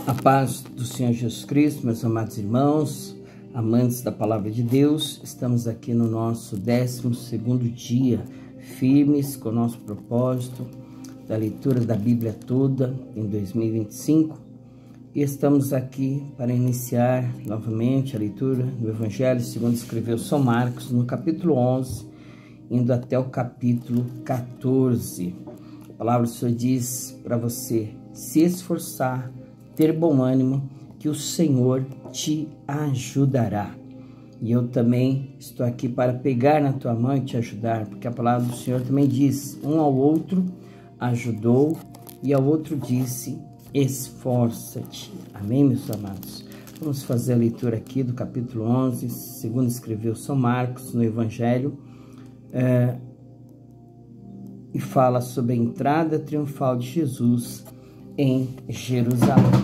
A paz do Senhor Jesus Cristo, meus amados irmãos, amantes da Palavra de Deus, estamos aqui no nosso 12º dia, firmes com o nosso propósito da leitura da Bíblia toda em 2025 e estamos aqui para iniciar novamente a leitura do Evangelho segundo escreveu São Marcos, no capítulo 11, indo até o capítulo 14. A palavra do Senhor diz para você se esforçar, ter bom ânimo, que o Senhor te ajudará. E eu também estou aqui para pegar na tua mão e te ajudar, porque a palavra do Senhor também diz, um ao outro ajudou e ao outro disse, esforça-te. Amém, meus amados? Vamos fazer a leitura aqui do capítulo 11, segundo escreveu São Marcos no Evangelho, e fala sobre a entrada triunfal de Jesus em Jerusalém.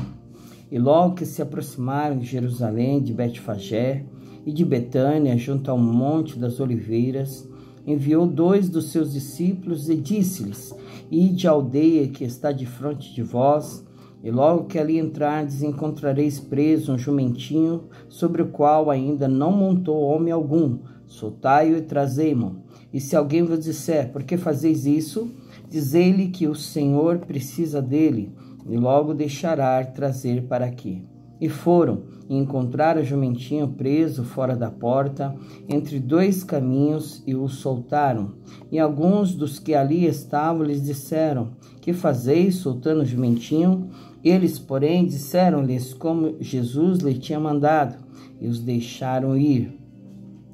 E logo que se aproximaram de Jerusalém, de Betfagé e de Betânia, junto ao Monte das Oliveiras, enviou 2 dos seus discípulos e disse-lhes, ide à aldeia que está defronte de vós, e logo que ali entrardes, encontrareis preso um jumentinho, sobre o qual ainda não montou homem algum, soltai-o e trazei-mo. E se alguém vos disser, por que fazeis isso? Dizei-lhe que o Senhor precisa dele, e logo deixará trazer para aqui. E foram, e encontraram o jumentinho preso fora da porta, entre 2 caminhos, e o soltaram. E alguns dos que ali estavam lhes disseram, que fazeis soltando o jumentinho? Eles, porém, disseram-lhes como Jesus lhe tinha mandado, e os deixaram ir.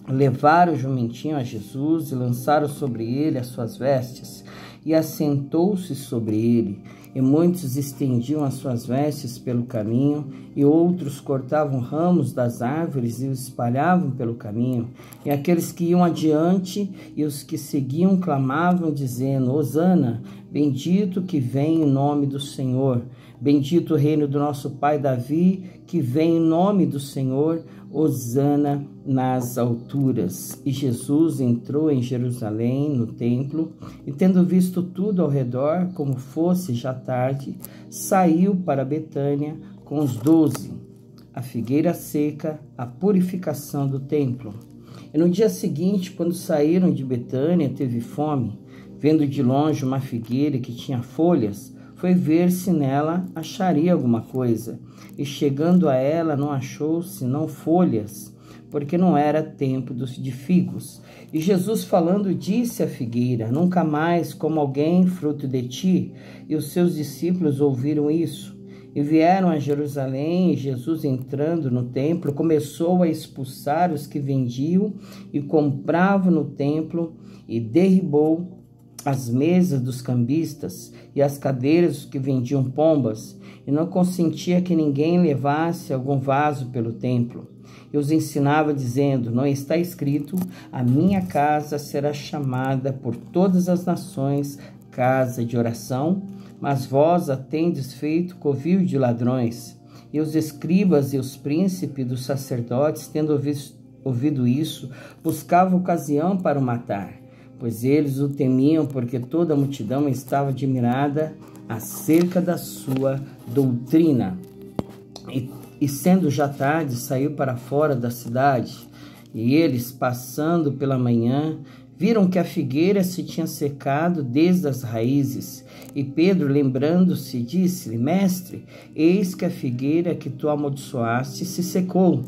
Levaram o jumentinho a Jesus e lançaram sobre ele as suas vestes, e assentou-se sobre ele. E muitos estendiam as suas vestes pelo caminho, e outros cortavam ramos das árvores e os espalhavam pelo caminho. E aqueles que iam adiante e os que seguiam clamavam, dizendo, Hosana, bendito que vem em nome do Senhor. Bendito o reino do nosso pai Davi, que vem em nome do Senhor. Hosana nas alturas. E Jesus entrou em Jerusalém, no templo, e tendo visto tudo ao redor, como fosse já tarde, saiu para Betânia com os 12, a figueira seca, a purificação do templo. E no dia seguinte, quando saíram de Betânia, teve fome. Vendo de longe uma figueira que tinha folhas, foi ver se nela acharia alguma coisa. E chegando a ela, não achou senão folhas, porque não era tempo de figos. E Jesus falando disse à figueira, nunca mais coma alguém fruto de ti. E os seus discípulos ouviram isso. E vieram a Jerusalém, e Jesus entrando no templo, começou a expulsar os que vendiam e compravam no templo, e derribou as mesas dos cambistas e as cadeiras dos que vendiam pombas, e não consentia que ninguém levasse algum vaso pelo templo. E os ensinava dizendo, não está escrito, a minha casa será chamada por todas as nações casa de oração, mas vós a tendes feito covil de ladrões. E os escribas e os príncipes dos sacerdotes, tendo ouvido isso, buscavam ocasião para o matar, pois eles o temiam, porque toda a multidão estava admirada acerca da sua doutrina. E sendo já tarde, saiu para fora da cidade, e eles, passando pela manhã, viram que a figueira se tinha secado desde as raízes. E Pedro, lembrando-se, disse-lhe, Mestre, eis que a figueira que tu amaldiçoaste se secou.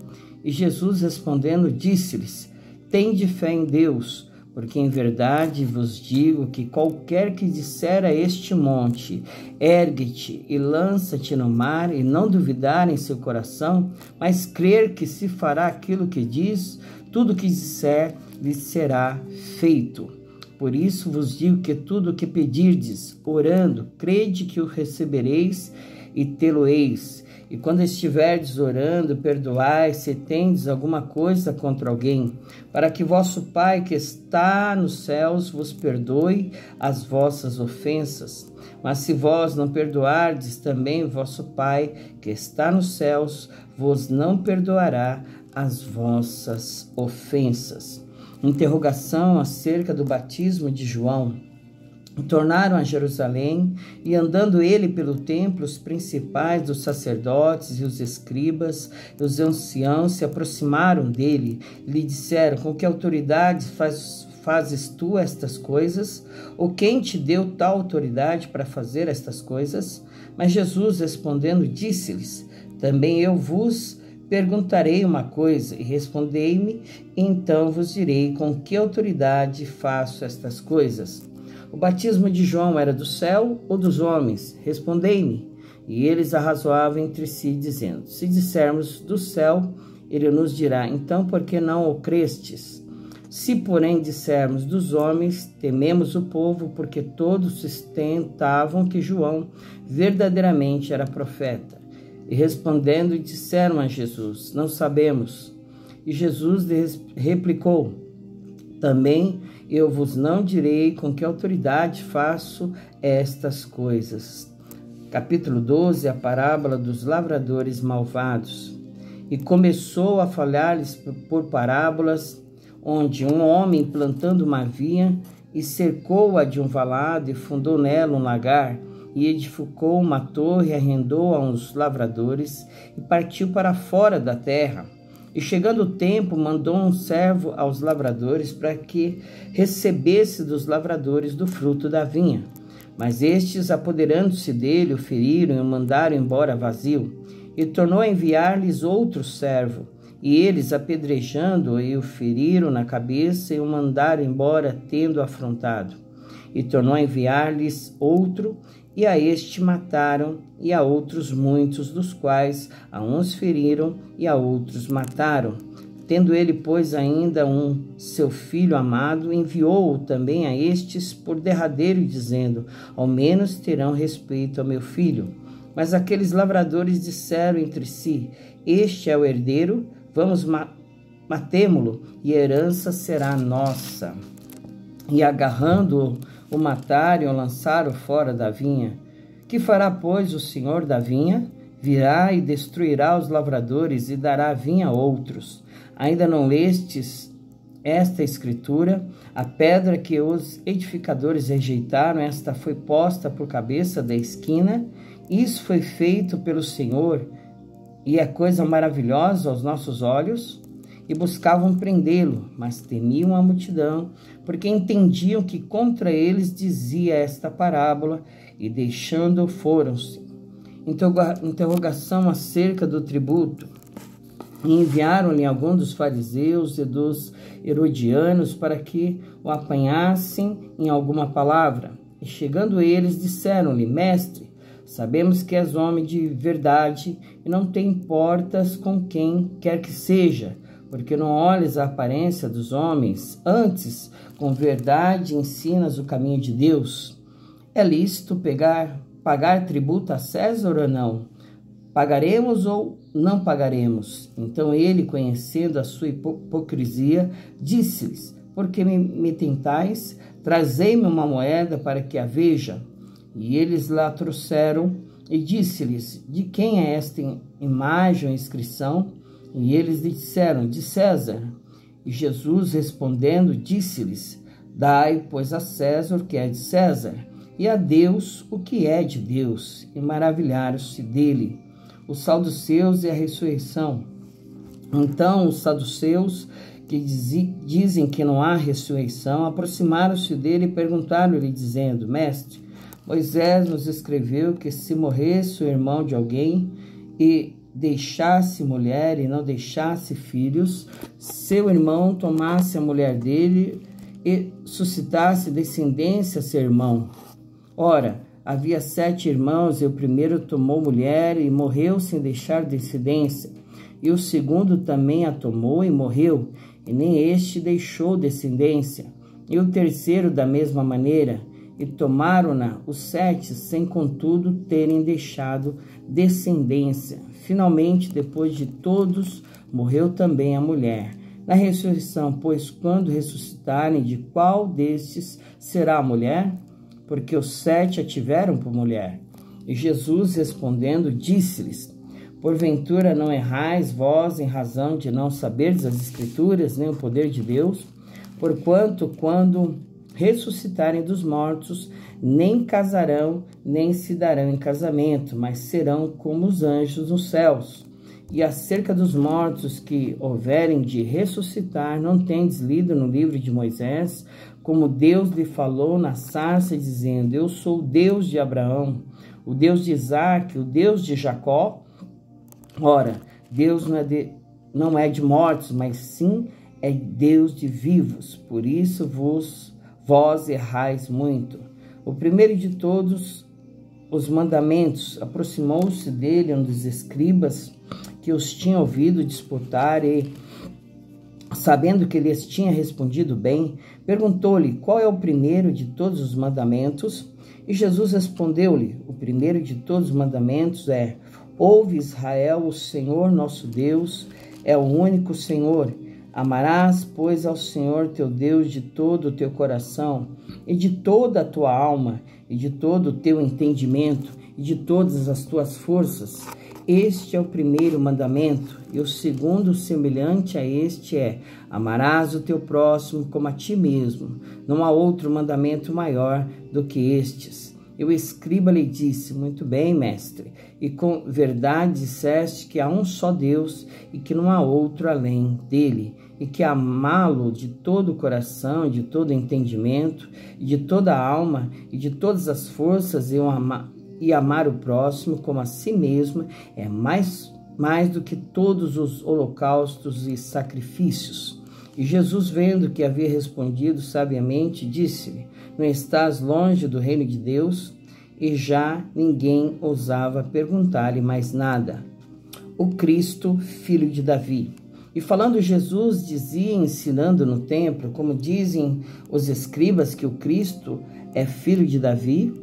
E Jesus, respondendo, disse-lhes, tende fé em Deus, porque em verdade vos digo que qualquer que disser a este monte, ergue-te e lança-te no mar, e não duvidar em seu coração, mas crer que se fará aquilo que diz, tudo que disser lhe será feito. Por isso vos digo que tudo o que pedirdes, orando, crede que o recebereis e tê-lo-eis. E quando estiverdes orando, perdoai se tendes alguma coisa contra alguém, para que vosso Pai que está nos céus vos perdoe as vossas ofensas. Mas se vós não perdoardes, também vosso Pai que está nos céus vos não perdoará as vossas ofensas. Interrogação acerca do batismo de João. Tornaram a Jerusalém, e andando ele pelo templo, os principais dos sacerdotes e os escribas e os anciãos se aproximaram dele e lhe disseram: com que autoridade fazes tu estas coisas? Ou quem te deu tal autoridade para fazer estas coisas? Mas Jesus, respondendo, disse-lhes: também eu vos perguntarei uma coisa, e respondei-me, então vos direi com que autoridade faço estas coisas. O batismo de João era do céu ou dos homens? Respondei-me. E eles arrazoavam entre si, dizendo: se dissermos do céu, ele nos dirá: então por que não o crestes? Se, porém, dissermos dos homens, tememos o povo, porque todos sustentavam que João verdadeiramente era profeta. E respondendo, disseram a Jesus: não sabemos. E Jesus lhes replicou: também eu vos não direi com que autoridade faço estas coisas. Capítulo 12, a parábola dos lavradores malvados. E começou a falar-lhes por parábolas, onde um homem plantando uma vinha, e cercou-a de um valado, e fundou nela um lagar, e edificou uma torre, e arrendou a uns lavradores, e partiu para fora da terra. E chegando o tempo, mandou um servo aos lavradores para que recebesse dos lavradores do fruto da vinha. Mas estes, apoderando-se dele, o feriram e o mandaram embora vazio. E tornou a enviar-lhes outro servo. E eles, apedrejando-o, o feriram na cabeça e o mandaram embora, tendo afrontado. E tornou a enviar-lhes outro, e a este mataram, e a outros muitos, dos quais a uns feriram e a outros mataram. Tendo ele, pois, ainda seu filho amado, enviou-o também a estes por derradeiro, dizendo: ao menos terão respeito ao meu filho. Mas aqueles lavradores disseram entre si: este é o herdeiro, vamos matemo-lo, e a herança será nossa. E agarrando-o, o mataram e o lançaram fora da vinha. Que fará, pois, o senhor da vinha? Virá e destruirá os lavradores e dará a vinha a outros. Ainda não lestes esta escritura? A pedra que os edificadores rejeitaram, esta foi posta por cabeça da esquina. Isso foi feito pelo Senhor, e é coisa maravilhosa aos nossos olhos. E buscavam prendê-lo, mas temiam a multidão, porque entendiam que contra eles dizia esta parábola, e deixando-o foram-se. Interrogação acerca do tributo. E enviaram-lhe alguns dos fariseus e dos herodianos para que o apanhassem em alguma palavra. E chegando eles, disseram-lhe: mestre, sabemos que és homem de verdade e não te importas com quem quer que seja, porque não olhes a aparência dos homens, antes, com verdade, ensinas o caminho de Deus. É lícito pagar tributo a César ou não? Pagaremos ou não pagaremos? Então ele, conhecendo a sua hipocrisia, disse-lhes: por que me tentais? Trazei-me uma moeda para que a veja. E eles lá trouxeram, e disse-lhes: de quem é esta imagem ou inscrição? E eles lhe disseram: de César. E Jesus, respondendo, disse-lhes: dai, pois, a César o que é de César, e a Deus o que é de Deus. E maravilharam-se dele os saduceus e a ressurreição. Então os saduceus, que dizem que não há ressurreição, aproximaram-se dele e perguntaram-lhe, dizendo: mestre, Moisés nos escreveu que se morresse o irmão de alguém e deixasse mulher e não deixasse filhos, seu irmão tomasse a mulher dele e suscitasse descendência a seu irmão. Ora, havia 7 irmãos, e o primeiro tomou mulher e morreu sem deixar descendência, e o segundo também a tomou e morreu, e nem este deixou descendência, e o terceiro da mesma maneira, e tomaram-na os 7, sem contudo terem deixado descendência. Finalmente, depois de todos, morreu também a mulher. Na ressurreição, pois, quando ressuscitarem, de qual destes será a mulher? Porque os 7 a tiveram por mulher. E Jesus, respondendo, disse-lhes: porventura não errais vós em razão de não saberdes as Escrituras, nem o poder de Deus? Porquanto, quando ressuscitarem dos mortos, nem casarão, nem se darão em casamento, mas serão como os anjos nos céus. E acerca dos mortos que houverem de ressuscitar, não tendes lido no livro de Moisés, como Deus lhe falou na sarça, dizendo: eu sou o Deus de Abraão, o Deus de Isaque, o Deus de Jacó? Ora, Deus não é de mortos, mas sim é Deus de vivos. Por isso vós errais muito. O primeiro de todos os mandamentos, aproximou-se dele um dos escribas que os tinha ouvido disputar e, sabendo que lhes tinha respondido bem, perguntou-lhe: qual é o primeiro de todos os mandamentos? E Jesus respondeu-lhe: o primeiro de todos os mandamentos é: ouve, Israel, o Senhor nosso Deus é o único Senhor. Amarás, pois, ao Senhor teu Deus de todo o teu coração, e de toda a tua alma, e de todo o teu entendimento, e de todas as tuas forças. Este é o primeiro mandamento, e o segundo, semelhante a este, é: amarás o teu próximo como a ti mesmo. Não há outro mandamento maior do que estes. E o escriba lhe disse: muito bem, mestre, e com verdade disseste que há um só Deus e que não há outro além dele, e que amá-lo de todo o coração, de todo o entendimento, e de toda a alma, e de todas as forças, e amar o próximo como a si mesmo é mais do que todos os holocaustos e sacrifícios. E Jesus, vendo que havia respondido sabiamente, disse-lhe: não estás longe do reino de Deus? E já ninguém ousava perguntar-lhe mais nada. O Cristo, filho de Davi. E falando Jesus, dizia, ensinando no templo, como dizem os escribas, que o Cristo é filho de Davi.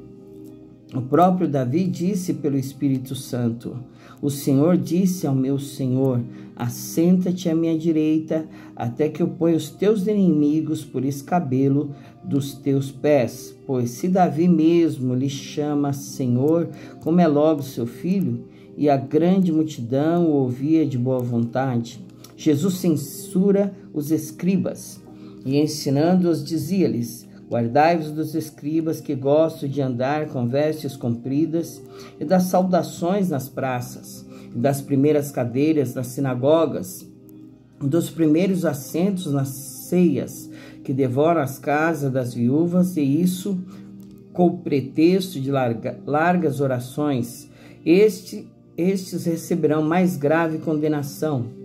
O próprio Davi disse pelo Espírito Santo: o Senhor disse ao meu Senhor: assenta-te à minha direita, até que eu ponha os teus inimigos por escabelo dos teus pés. Pois se Davi mesmo lhe chama Senhor, como é logo seu filho? E a grande multidão o ouvia de boa vontade. Jesus censura os escribas, e ensinando-os dizia-lhes: guardai-vos dos escribas que gostam de andar com vestes compridas, e das saudações nas praças, e das primeiras cadeiras nas sinagogas, dos primeiros assentos nas ceias, que devoram as casas das viúvas, e isso com o pretexto de largas orações. Estes receberão mais grave condenação.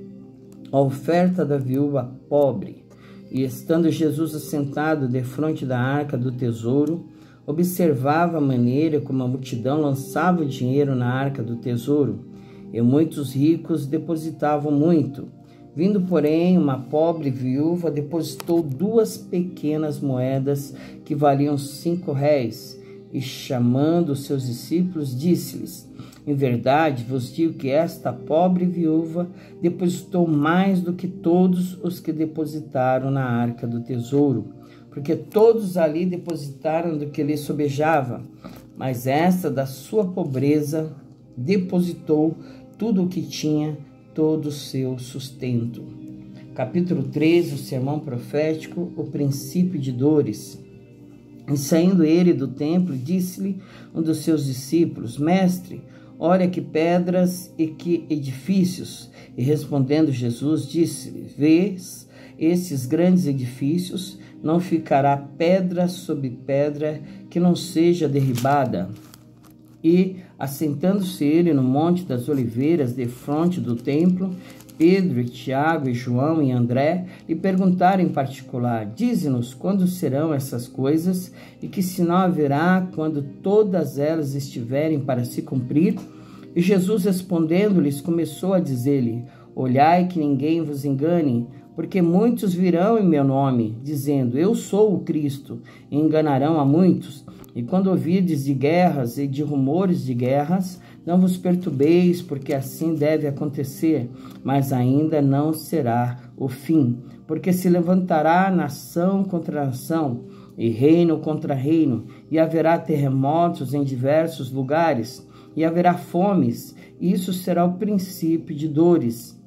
A oferta da viúva pobre. E estando Jesus assentado defronte da arca do tesouro, observava a maneira como a multidão lançava o dinheiro na arca do tesouro, e muitos ricos depositavam muito. Vindo, porém, uma pobre viúva, depositou 2 pequenas moedas que valiam 5 réis, e chamando os seus discípulos, disse-lhes: em verdade vos digo que esta pobre viúva depositou mais do que todos os que depositaram na arca do tesouro, porque todos ali depositaram do que lhe sobejava, mas esta, da sua pobreza, depositou tudo o que tinha, todo o seu sustento. Capítulo 13, o sermão profético, o princípio de dores. E saindo ele do templo, disse-lhe um dos seus discípulos: mestre, olha que pedras e que edifícios. E respondendo Jesus, disse-lhe: vês esses grandes edifícios? Não ficará pedra sobre pedra que não seja derribada. E, assentando-se ele no Monte das Oliveiras, defronte do templo, Pedro, Tiago e João e André lhe perguntaram em particular: dize-nos quando serão essas coisas e que sinal haverá quando todas elas estiverem para se cumprir? E Jesus, respondendo-lhes, começou a dizer-lhe: olhai que ninguém vos engane, porque muitos virão em meu nome, dizendo: eu sou o Cristo, e enganarão a muitos. E quando ouvirdes de guerras e de rumores de guerras, não vos perturbeis, porque assim deve acontecer, mas ainda não será o fim. Porque se levantará nação contra nação, e reino contra reino, e haverá terremotos em diversos lugares, e haverá fomes, e isso será o princípio de dores.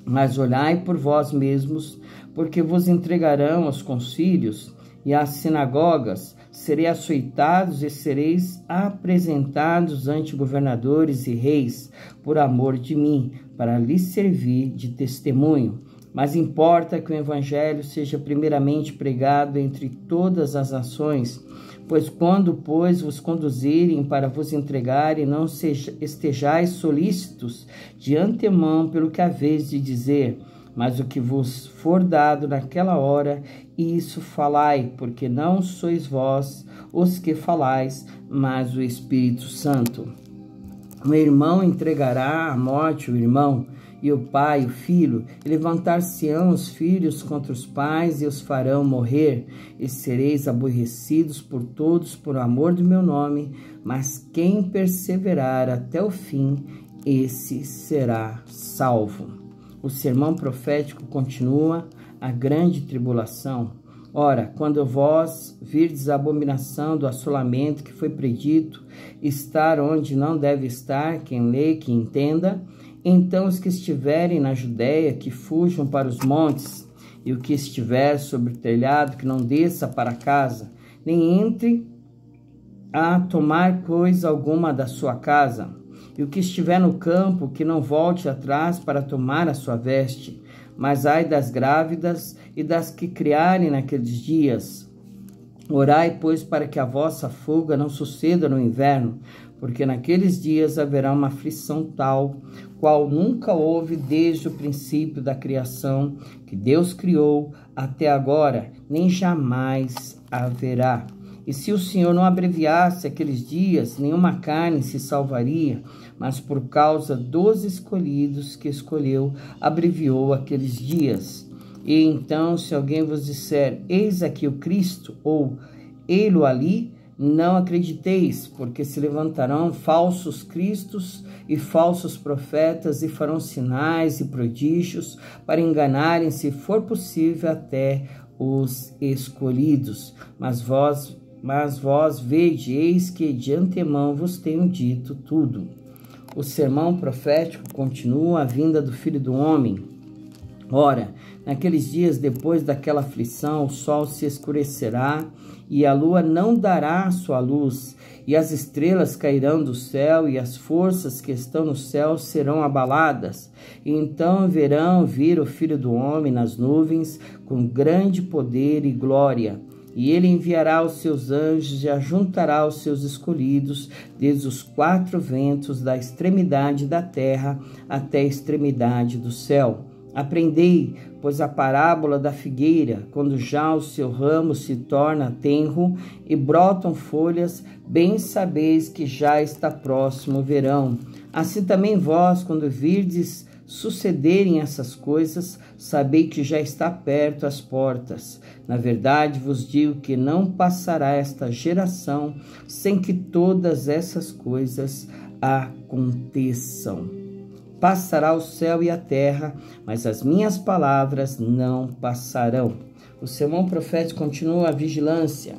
Mas olhai por vós mesmos, porque vos entregarão aos concílios e às sinagogas serei açoitados e sereis apresentados ante governadores e reis, por amor de mim, para lhes servir de testemunho. Mas importa que o evangelho seja primeiramente pregado entre todas as nações, pois quando, vos conduzirem para vos entregarem, não estejais solícitos de antemão pelo que haveis de dizer, mas o que vos for dado naquela hora, isso falai, porque não sois vós os que falais, mas o Espírito Santo. O irmão entregará à morte o irmão, e o pai o filho, e levantar-se-ão os filhos contra os pais, e os farão morrer, e sereis aborrecidos por todos por amor do meu nome, mas quem perseverar até o fim, esse será salvo. O sermão profético continua: a grande tribulação. Ora, quando vós virdes a abominação do assolamento que foi predito, estar onde não deve estar, quem lê, que entenda, então os que estiverem na Judéia, que fujam para os montes, e o que estiver sobre o telhado, que não desça para casa, nem entre a tomar coisa alguma da sua casa, e o que estiver no campo, que não volte atrás para tomar a sua veste. Mas ai das grávidas e das que criarem naqueles dias. Orai, pois, para que a vossa fuga não suceda no inverno, porque naqueles dias haverá uma aflição tal, qual nunca houve desde o princípio da criação, que Deus criou até agora, nem jamais haverá. E se o Senhor não abreviasse aqueles dias, nenhuma carne se salvaria, mas por causa dos escolhidos que escolheu, abreviou aqueles dias. E então, se alguém vos disser, eis aqui o Cristo, ou ei-lo ali, não acrediteis, porque se levantarão falsos cristos e falsos profetas, e farão sinais e prodígios, para enganarem, se for possível, até os escolhidos. Mas vós vede, eis que de antemão vos tenho dito tudo. O sermão profético continua: a vinda do Filho do Homem. Ora, naqueles dias depois daquela aflição, o sol se escurecerá e a lua não dará sua luz, e as estrelas cairão do céu, e as forças que estão no céu serão abaladas. E então verão vir o Filho do Homem nas nuvens, com grande poder e glória. E ele enviará os seus anjos e ajuntará os seus escolhidos desde os quatro ventos, da extremidade da terra até a extremidade do céu. Aprendei, pois, a parábola da figueira, quando já o seu ramo se torna tenro e brotam folhas, bem sabeis que já está próximo o verão. Assim também vós, quando virdes sucederem essas coisas, sabei que já está perto as portas. Na verdade vos digo que não passará esta geração sem que todas essas coisas aconteçam. Passará o céu e a terra, mas as minhas palavras não passarão. O sermão profético continua: a vigilância.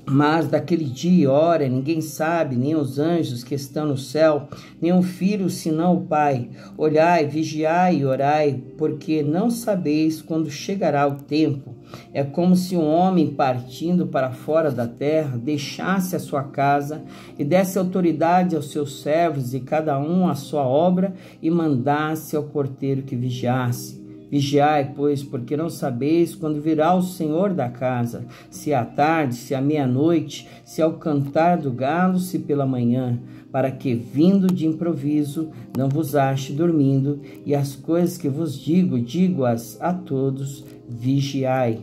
Mas daquele dia e hora ninguém sabe, nem os anjos que estão no céu, nem o Filho, senão o Pai. Olhai, vigiai e orai, porque não sabeis quando chegará o tempo. É como se um homem partindo para fora da terra deixasse a sua casa e desse autoridade aos seus servos e cada um a sua obra, e mandasse ao porteiro que vigiasse. Vigiai, pois, porque não sabeis quando virá o Senhor da casa, se à tarde, se à meia-noite, se ao cantar do galo, se pela manhã, para que, vindo de improviso, não vos ache dormindo, e as coisas que vos digo-as a todos, vigiai.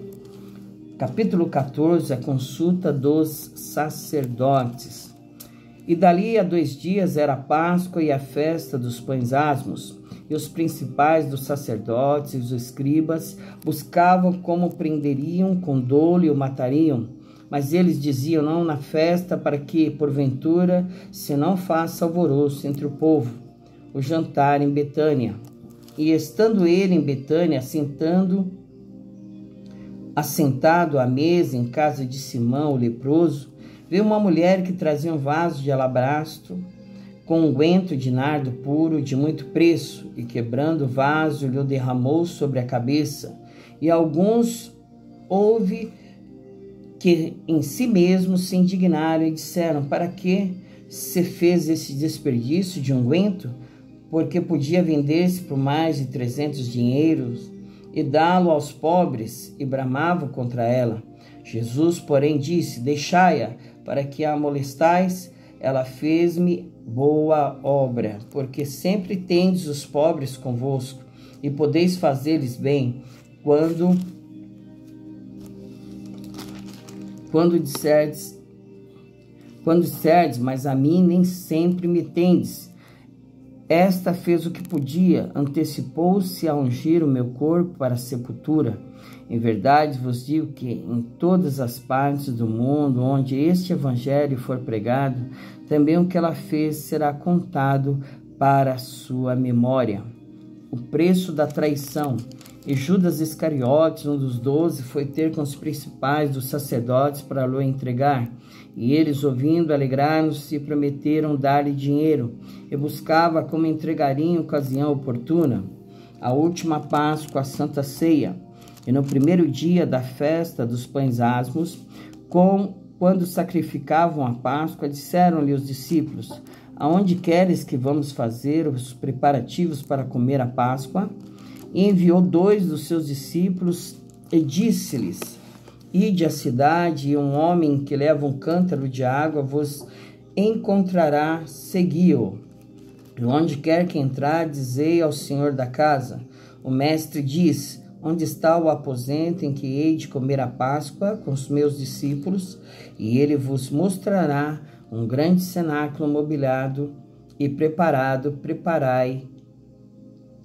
Capítulo 14, a consulta dos sacerdotes. E dali a 2 dias era a Páscoa e a festa dos pães asmos. E os principais dos sacerdotes e os escribas buscavam como prenderiam com dolo e o matariam. Mas eles diziam: não na festa, para que, porventura, se não faça alvoroço entre o povo. O jantar em Betânia. E estando ele em Betânia, assentado à mesa em casa de Simão, o leproso, veio uma mulher que trazia um vaso de alabastro com unguento de nardo puro de muito preço, e quebrando o vaso, lhe derramou sobre a cabeça. E alguns que em si mesmos se indignaram e disseram: para que se fez esse desperdício de unguento? Porque podia vender-se por mais de 300 dinheiros e dá-lo aos pobres, e bramavam contra ela. Jesus, porém, disse: deixai-a, para que a molestais, ela fez-me boa obra, porque sempre tendes os pobres convosco, e podeis fazer-lhes bem, quando disserdes, mas a mim nem sempre me tendes. Esta fez o que podia, antecipou-se a ungir o meu corpo para a sepultura. Em verdade vos digo que em todas as partes do mundo onde este evangelho for pregado, também o que ela fez será contado para a sua memória. O preço da traição. E Judas Iscariotes, um dos 12, foi ter com os principais dos sacerdotes para lhe entregar. E eles, ouvindo, alegraram-se e prometeram dar-lhe dinheiro, e buscava como entregariam em ocasião oportuna. A última Páscoa, a Santa Ceia. E no primeiro dia da festa dos pães asmos, quando sacrificavam a Páscoa, disseram-lhe os discípulos: aonde queres que vamos fazer os preparativos para comer a Páscoa? E enviou 2 dos seus discípulos e disse-lhes: ide à cidade, e um homem que leva um cântaro de água vos encontrará, segui-o. E onde quer que entrar, dizei ao senhor da casa: o mestre diz: onde está o aposento em que hei de comer a Páscoa com os meus discípulos? E ele vos mostrará um grande cenáculo mobiliado e preparado, preparai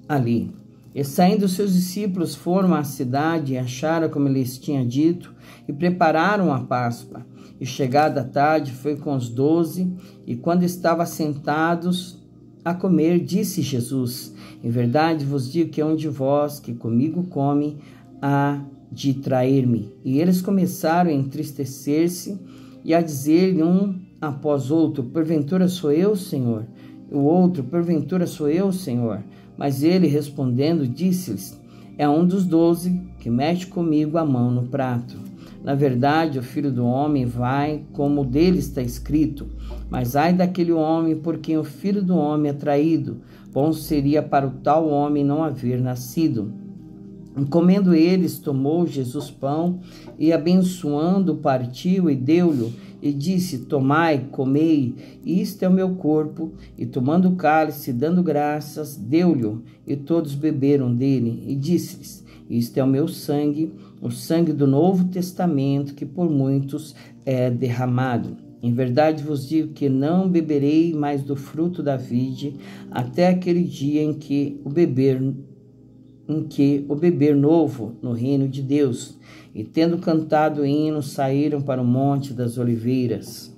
ali. E saindo os seus discípulos foram à cidade e acharam como lhes tinha dito, e prepararam a Páscoa. E chegada a tarde foi com os 12, e quando estavam sentados a comer, disse Jesus: em verdade vos digo que é um de vós que comigo come, há de trair-me. E eles começaram a entristecer-se e a dizer-lhe um após outro: porventura sou eu, Senhor? O outro: porventura sou eu, Senhor? Mas ele, respondendo, disse-lhes: é um dos 12 que mete comigo a mão no prato. Na verdade, o Filho do Homem vai como dele está escrito, mas ai daquele homem por quem o Filho do Homem é traído. Bom seria para o tal homem não haver nascido. E comendo eles, tomou Jesus pão, e abençoando, partiu e deu-lhe, e disse: tomai, comei, isto é o meu corpo. E tomando o cálice, dando graças, deu-lhe, e todos beberam dele. E disse-lhes: isto é o meu sangue, o sangue do Novo Testamento, que por muitos é derramado. Em verdade vos digo que não beberei mais do fruto da vide, até aquele dia em que o beber novo no reino de Deus. E tendo cantado o hino, saíram para o Monte das Oliveiras.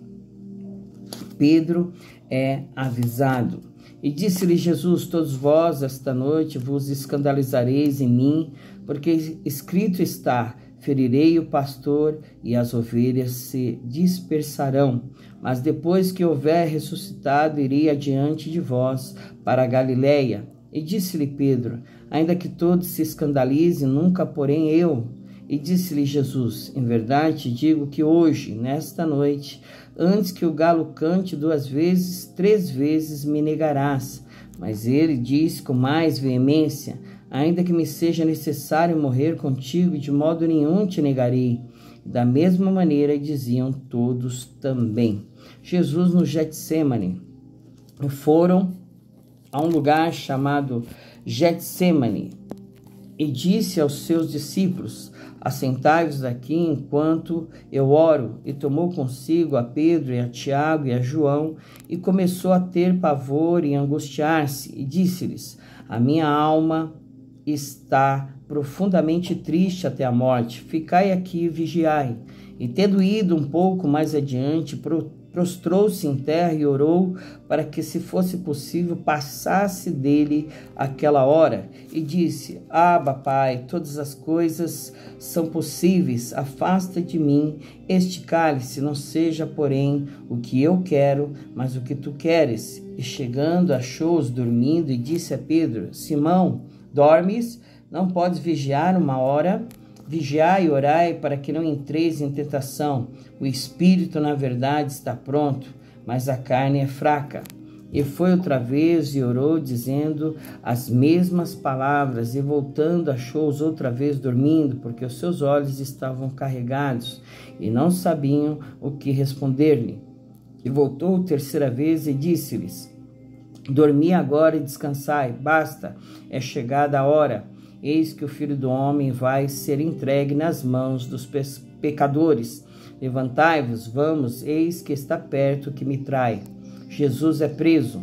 Pedro é avisado. E disse-lhe Jesus: todos vós esta noite vos escandalizareis em mim, porque escrito está: ferirei o pastor e as ovelhas se dispersarão. Mas depois que houver ressuscitado, irei adiante de vós para a Galileia. E disse-lhe Pedro: ainda que todos se escandalizem, nunca porém eu. E disse-lhe Jesus: em verdade te digo que hoje, nesta noite, antes que o galo cante 2 vezes, 3 vezes me negarás. Mas ele disse com mais veemência: ainda que me seja necessário morrer contigo, de modo nenhum te negarei. Da mesma maneira diziam todos também. Jesus no Getsemane. Foram a um lugar chamado Getsemane e disse aos seus discípulos: assentai-vos aqui enquanto eu oro. E tomou consigo a Pedro e a Tiago e a João, e começou a ter pavor e angustiar-se, e disse-lhes: a minha alma está profundamente triste até a morte, ficai aqui e vigiai. E tendo ido um pouco mais adiante, prostrou-se em terra e orou para que, se fosse possível, passasse dele aquela hora. E disse: Abba, Pai, todas as coisas são possíveis, afasta de mim este cálice, não seja, porém, o que eu quero, mas o que tu queres. E chegando, achou-os dormindo e disse a Pedro: Simão, dormes? Não podes vigiar 1 hora? Vigiai e orai para que não entreis em tentação. O espírito, na verdade, está pronto, mas a carne é fraca. E foi outra vez e orou, dizendo as mesmas palavras, e voltando achou-os outra vez dormindo, porque os seus olhos estavam carregados, e não sabiam o que responder-lhe. E voltou terceira vez e disse-lhes: dormi agora e descansai, basta, é chegada a hora. Eis que o Filho do Homem vai ser entregue nas mãos dos pecadores. Levantai-vos, vamos, eis que está perto o que me trai. Jesus é preso.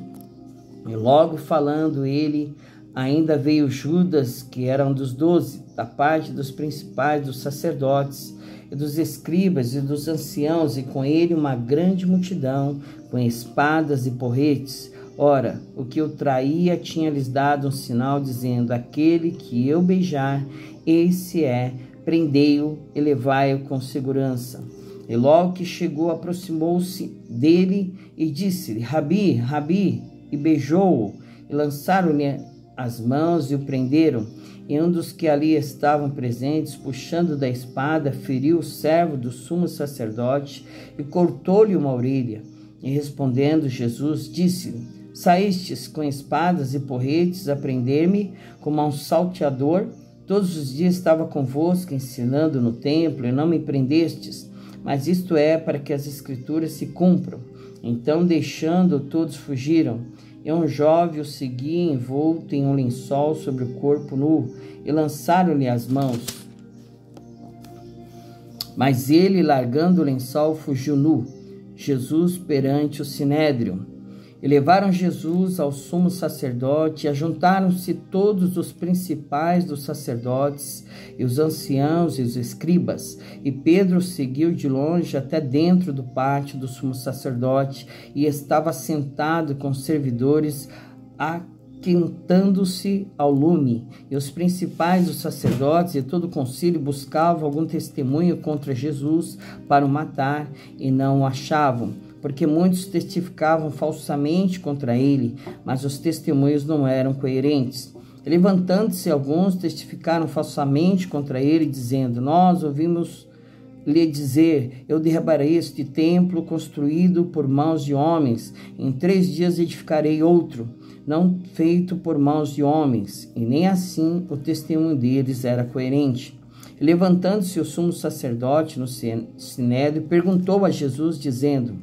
E logo falando ele, ainda veio Judas, que era um dos 12, da parte dos principais dos sacerdotes, e dos escribas e dos anciãos, e com ele uma grande multidão, com espadas e porretes. Ora, o que o traía tinha-lhes dado um sinal, dizendo: aquele que eu beijar, esse é, prendei-o e levai-o com segurança. E logo que chegou, aproximou-se dele e disse-lhe: Rabi, Rabi, e beijou-o, e lançaram-lhe as mãos e o prenderam. E um dos que ali estavam presentes, puxando da espada, feriu o servo do sumo sacerdote e cortou-lhe uma orelha. E respondendo Jesus, disse-lhe: saístes com espadas e porretes a prender-me como a um salteador? Todos os dias estava convosco, ensinando no templo, e não me prendestes. Mas isto é para que as escrituras se cumpram. Então, deixando, todos fugiram. E um jovem o seguia envolto em um lençol sobre o corpo nu, e lançaram-lhe as mãos. Mas ele, largando o lençol, fugiu nu. Jesus perante o sinédrio. E levaram Jesus ao sumo sacerdote, e ajuntaram-se todos os principais dos sacerdotes, e os anciãos e os escribas. E Pedro seguiu de longe até dentro do pátio do sumo sacerdote, e estava sentado com os servidores, aquentando-se ao lume. E os principais dos sacerdotes e todo o concílio buscavam algum testemunho contra Jesus para o matar, e não o achavam, porque muitos testificavam falsamente contra ele, mas os testemunhos não eram coerentes. Levantando-se alguns, testificaram falsamente contra ele, dizendo: nós ouvimos lhe dizer: eu derrubarei este templo construído por mãos de homens, em 3 dias edificarei outro, não feito por mãos de homens. E nem assim o testemunho deles era coerente. Levantando-se o sumo sacerdote no sinédrio, perguntou a Jesus, dizendo: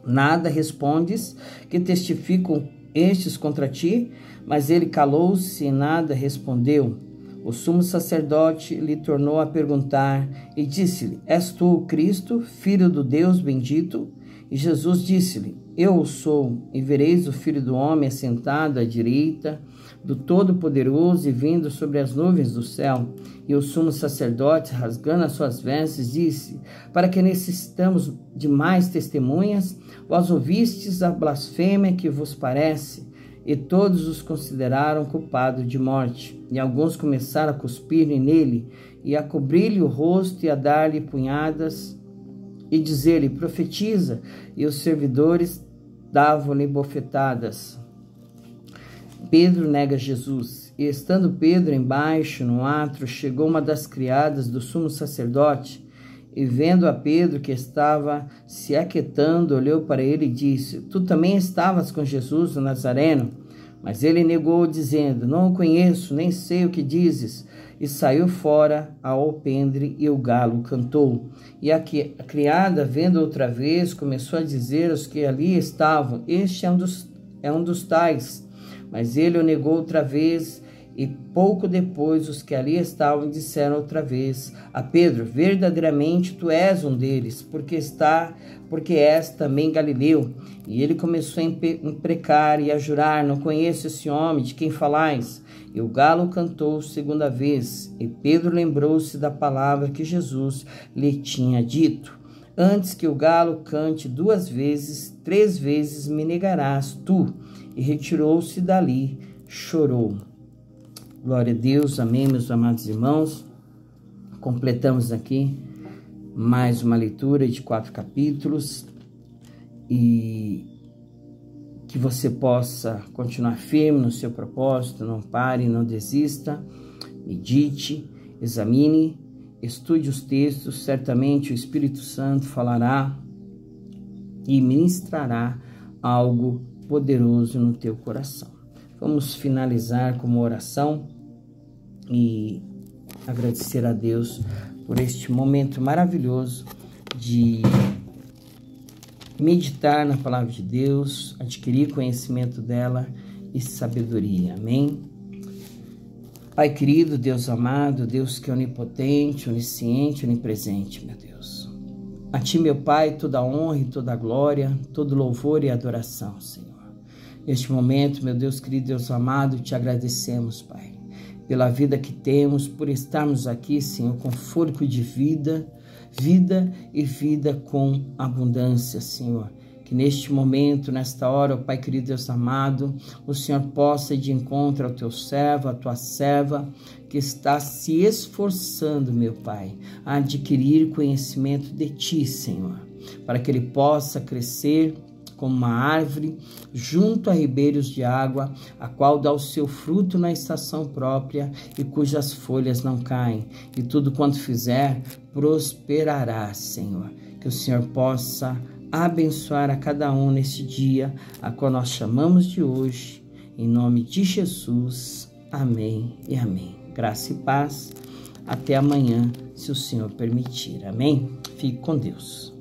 nada respondes, que testificam estes contra ti? Mas ele calou-se e nada respondeu. O sumo sacerdote lhe tornou a perguntar e disse-lhe: és tu o Cristo, filho do Deus bendito? E Jesus disse-lhe: eu o sou, e vereis o Filho do Homem assentado à direita do Todo-Poderoso e vindo sobre as nuvens do céu. E o sumo sacerdote, rasgando as suas vestes, disse: para que necessitamos de mais testemunhas? Vós ouvistes a blasfêmia que vos parece? E todos os consideraram culpado de morte. E alguns começaram a cuspir nele, e a cobrir-lhe o rosto, e a dar-lhe punhadas, e dizer-lhe: profetiza. E os servidores davam-lhe bofetadas. Pedro nega Jesus. E estando Pedro embaixo, no átrio, chegou uma das criadas do sumo sacerdote, e vendo a Pedro que estava se aquietando, olhou para ele e disse: tu também estavas com Jesus o Nazareno? Mas ele negou, dizendo: não o conheço, nem sei o que dizes. E saiu fora ao alpendre, e o galo cantou. E a criada, vendo outra vez, começou a dizer aos que ali estavam: este é um dos tais. Mas ele o negou outra vez, e pouco depois os que ali estavam disseram outra vez a Pedro: verdadeiramente tu és um deles, porque és também Galileu. E ele começou a imprecar e a jurar: não conheço esse homem de quem falais. E o galo cantou 2ª vez, e Pedro lembrou-se da palavra que Jesus lhe tinha dito: antes que o galo cante 2 vezes, 3 vezes me negarás tu. E retirou-se dali, chorou. Glória a Deus, amém, meus amados irmãos. Completamos aqui mais uma leitura de 4 capítulos, e que você possa continuar firme no seu propósito, não pare, não desista, medite, examine estude os textos, certamente o Espírito Santo falará e ministrará algo poderoso no teu coração. Vamos finalizar com uma oração e agradecer a Deus por este momento maravilhoso de meditar na palavra de Deus, adquirir conhecimento dela e sabedoria. Amém? Pai querido, Deus amado, Deus que é onipotente, onisciente, onipresente, meu Deus. A Ti, meu Pai, toda honra e toda glória, todo louvor e adoração, Senhor. Neste momento, meu Deus querido, Deus amado, Te agradecemos, Pai, pela vida que temos, por estarmos aqui, Senhor, com fôlego de vida e vida com abundância, Senhor. Que neste momento, nesta hora, ó Pai querido, Deus amado, o Senhor possa ir de encontro ao Teu servo, à Tua serva, que está se esforçando, meu Pai, a adquirir conhecimento de Ti, Senhor, para que ele possa crescer como uma árvore junto a ribeiros de água, a qual dá o seu fruto na estação própria e cujas folhas não caem, e tudo quanto fizer prosperará, Senhor. Que o Senhor possa abençoar a cada um neste dia, a qual nós chamamos de hoje, em nome de Jesus. Amém e amém. Graça e paz. Até amanhã, se o Senhor permitir. Amém? Fique com Deus.